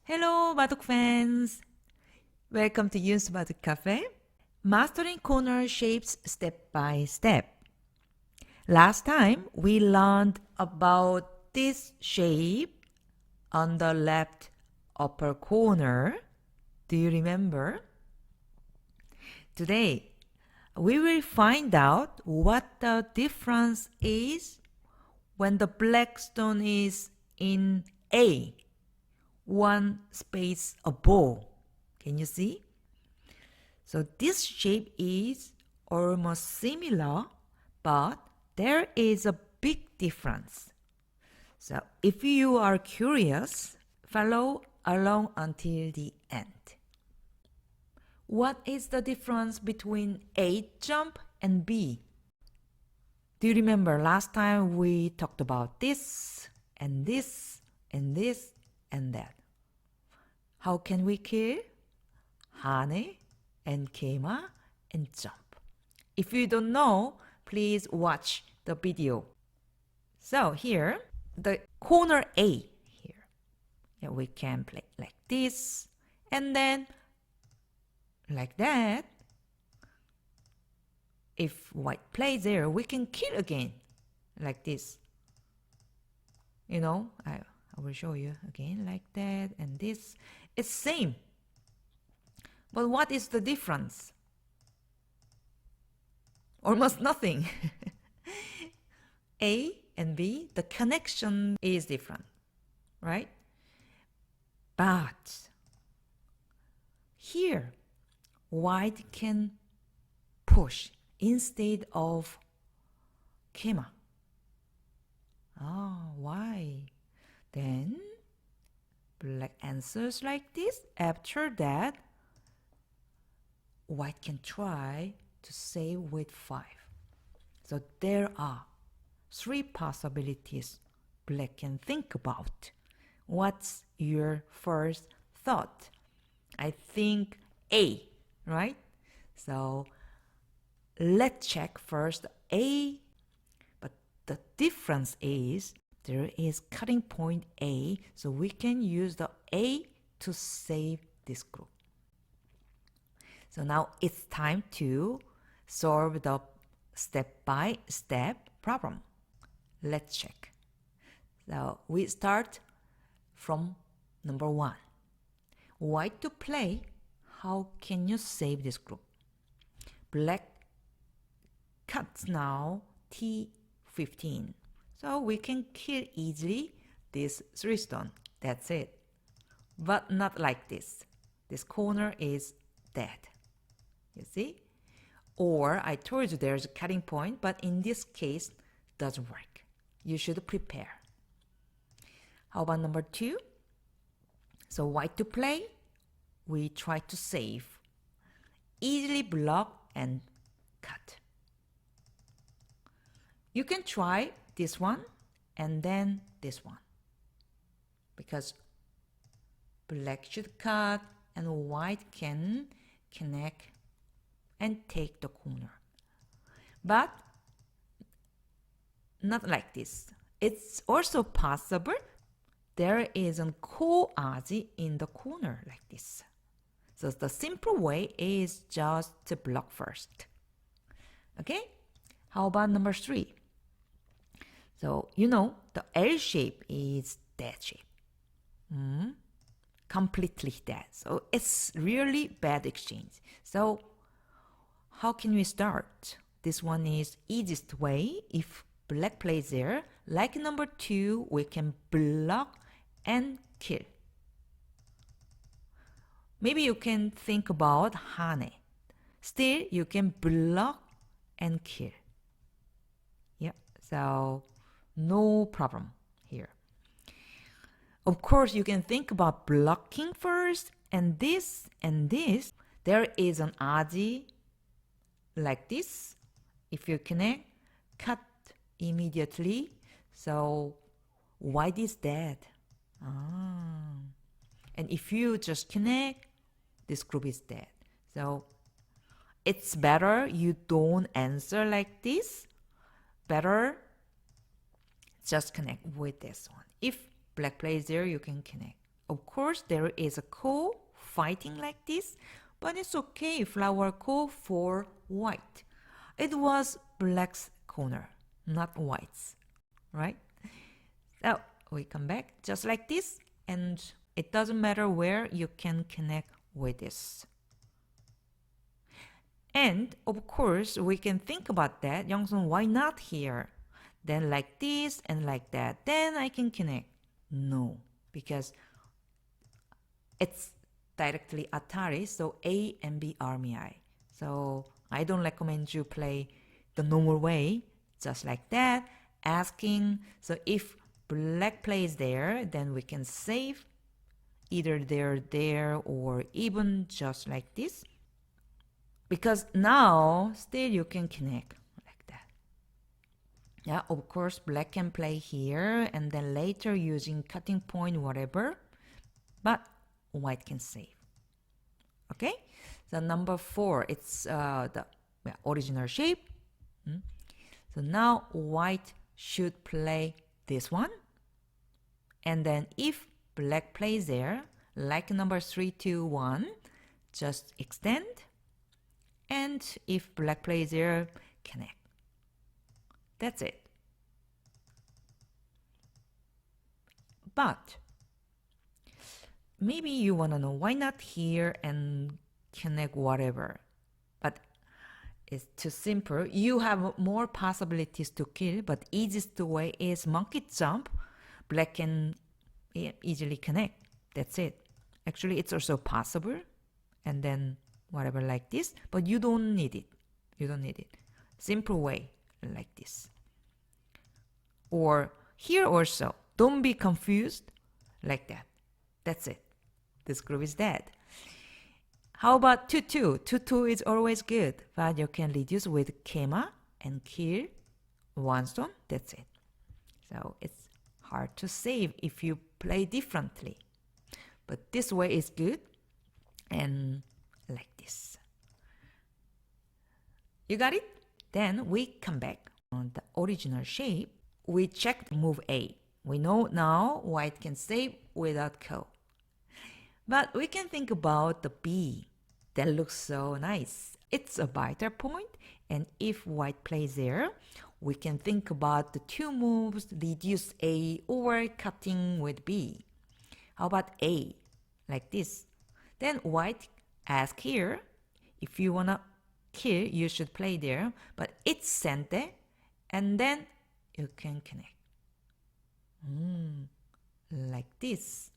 Hello, Baduk fans! Welcome to Yun's Baduk Cafe. Mastering corner shapes step by step. Last time, we learned about this shape on the left upper corner. Do you remember? Today, we will find out what the difference is when the black stone is in A, one space above. Can you see? So this shape is almost similar, but there is a big difference. So if you are curious, follow along until the end. What is the difference between A jump and B? Do you remember last time we talked about this and this and this and that? How can we kill? Hane and Haengma and jump. If you don't know, please watch the video. So here, the corner A here. Yeah, we can play like this and then like that. If white plays there, we can kill again like this. You know, I will show you again like that and this. It's same. But what is the difference? Almost nothing. A and B, the connection is different, right? But here, white can push instead of Haengma. Why? Then black answers like this. After that, white can try to save with 5. So there are 3 possibilities black can think about. What's your first thought? I think A, right? So let's check first A. But the difference is there is cutting point A, so we can use the A to save this group. So now it's time to solve the step-by-step problem. Let's check. So we start from number 1. White to play. How can you save this group? Black cuts now T15. So we can kill easily this 3 stone. That's it. But not like this. This corner is dead. You see? Or I told you there's a cutting point, but in this case, doesn't work. You should prepare. How about number 2? So white to play, we try to save. Easily block and cut. You can try this one and then this one. Because black should cut and white can connect and take the corner. But not like this. It's also possible there is a ko-aji in the corner like this. So the simple way is just to block first. Okay? How about number 3? So, you know, the L shape is dead shape. Completely dead. So it's really bad exchange. So how can we start? This one is easiest way. If black plays there, like number 2, we can block and kill. Maybe you can think about Hane. Still, you can block and kill. Yeah, so no problem here. Of course, you can think about blocking first and this and this. There is an aji like this. If you connect, cut immediately. So white is dead. And if you just connect, this group is dead. So it's better you don't answer like this. Better just connect with this one. If black plays there, you can connect. Of course, there is a ko fighting like this, but it's okay. Flower ko for white. It was black's corner, not white's, right? So we come back just like this, and it doesn't matter where you can connect with this. And of course, we can think about that. Youngsun, why not here? Then like this and like that. Then I can connect. No, because it's directly Atari, so A and B are MII. So I don't recommend you play the normal way, just like that, asking. So if black plays there, then we can save either there, or even just like this. Because now still you can connect like that. Yeah, of course, black can play here and then later using cutting point, whatever. But white can save. Okay, so number 4, it's the original shape. So now white should play this one. And then if black plays there, like number 3, 2, 1, just extend. And if black plays there, connect. That's it. But maybe you want to know why not here and connect whatever. But it's too simple. You have more possibilities to kill, but easiest way is monkey jump. Black can easily connect. That's it. Actually, it's also possible. And then whatever like this, but you don't need it. You don't need it. Simple way like this. Or here also, don't be confused like that. That's it. This group is dead. How about 2-2? 2-2 is always good, but you can reduce with Haengma and kill one stone. That's it. So it's hard to save if you play differently. But this way is good. And like this. You got it? Then we come back on the original shape. We checked move A. We know now white can save without ko. But we can think about the B. That looks so nice. It's a vital point, and if white plays there, we can think about the 2 moves, reduce A or cutting with B. How about A? Like this. Then white ask here, if you wanna kill, you should play there, but it's sente, and then you can connect. Like this.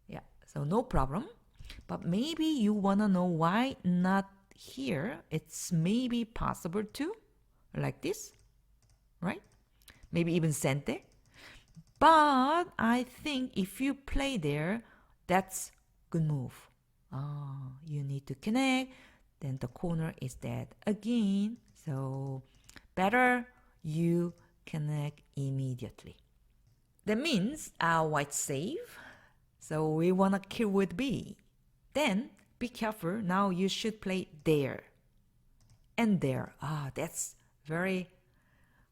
Yeah, so no problem. But maybe you wanna know why not here. It's maybe possible too, like this, right? Maybe even sente. But I think if you play there, that's good move. You need to connect, then the corner is dead again. So better you connect immediately. That means white save. So we want to kill with B. Then be careful. Now you should play there and there. That's very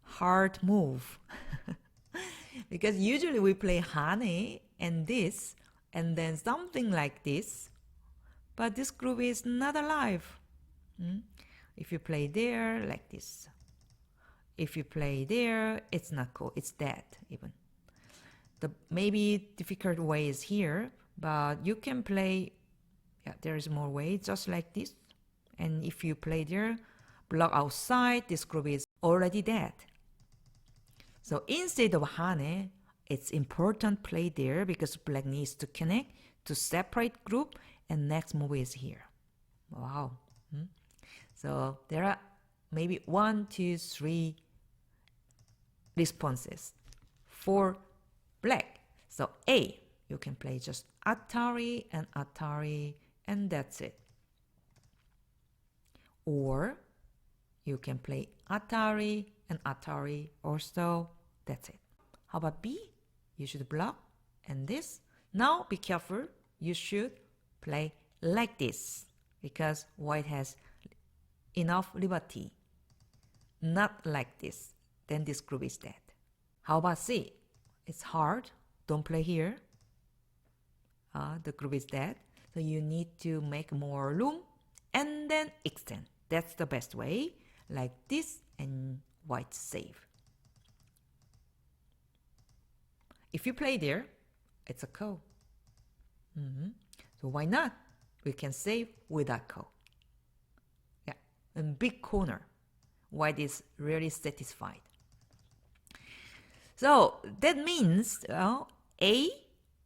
hard move. Because usually we play Hane and this, and then something like this. But this group is not alive. If you play there, like this. If you play there, it's not cool. It's dead even. The maybe difficult way is here, but you can play, there is more way, just like this. And if you play there, block outside, this group is already dead. So instead of Hane, it's important play there because black needs to connect to separate group, and next move is here. Wow. So there are maybe 1, 2, 3 responses for black. So A, you can play just Atari, and that's it. Or you can play Atari and Atari also, that's it. How about B? You should block and this. Now be careful, you should play like this because white has enough liberty. Not like this, then this group is dead. How about C? It's hard, don't play here. the group is dead. So you need to make more room and then extend. That's the best way, like this, and white save. If you play there, it's a ko. So why not? We can save without ko. Yeah, and big corner. White is really satisfied. So that means A,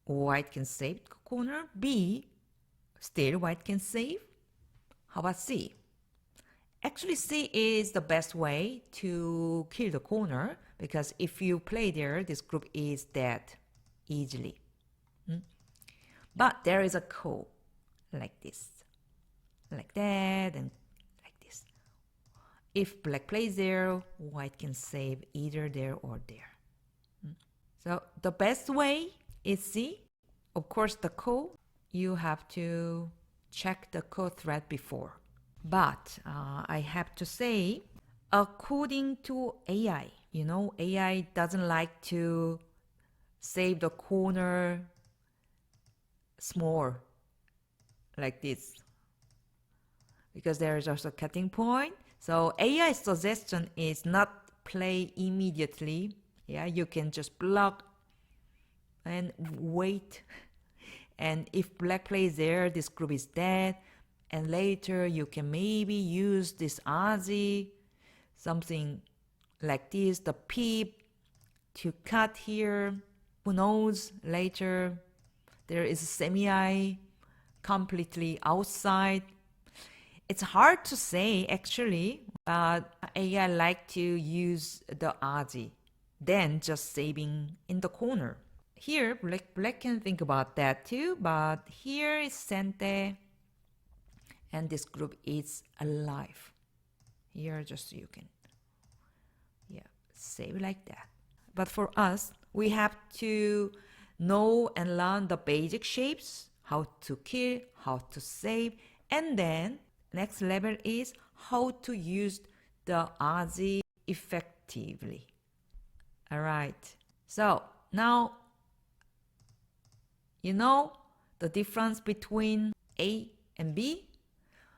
white can save the corner. B, still white can save. How about C? Actually, C is the best way to kill the corner, because if you play there, this group is dead easily. But there is a ko, like this, like that, and like this. If black plays there, white can save either there or there. So the best way is C. Of course, the ko, you have to check the ko thread before. But I have to say, according to AI, AI doesn't like to save the corner small like this, because there is also cutting point. So AI suggestion is not play immediately. Yeah, you can just block and wait. And if black plays there, this group is dead. And later you can maybe use this Aussie, something like this, the peep, to cut here. Who knows, later there is a semi completely outside. It's hard to say actually, but AI like to use the Aussie, then just saving in the corner. Here, black can think about that too, but here is Sente, and this group is alive. Here just you can, save like that. But for us, we have to know and learn the basic shapes, how to kill, how to save, and then next level is how to use the Aussie effectively. All right. So now you know the difference between A and B.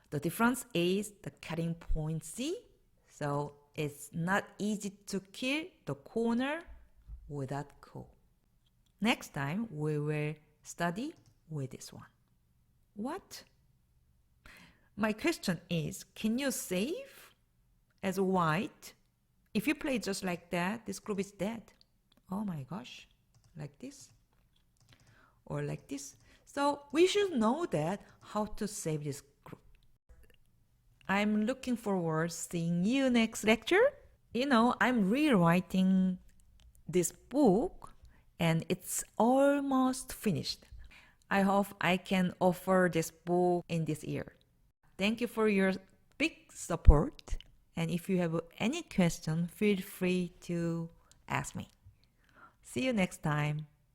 The difference is the cutting point C. So it's not easy to kill the corner without ko. Next time we will study with this one. What? My question is, can you save as white? If you play just like that, this group is dead. Oh my gosh, like this or like this. So we should know that how to save this group. I'm looking forward seeing you next lecture. I'm rewriting this book and it's almost finished. I hope I can offer this book in this year. Thank you for your big support. And if you have any question, feel free to ask me. See you next time.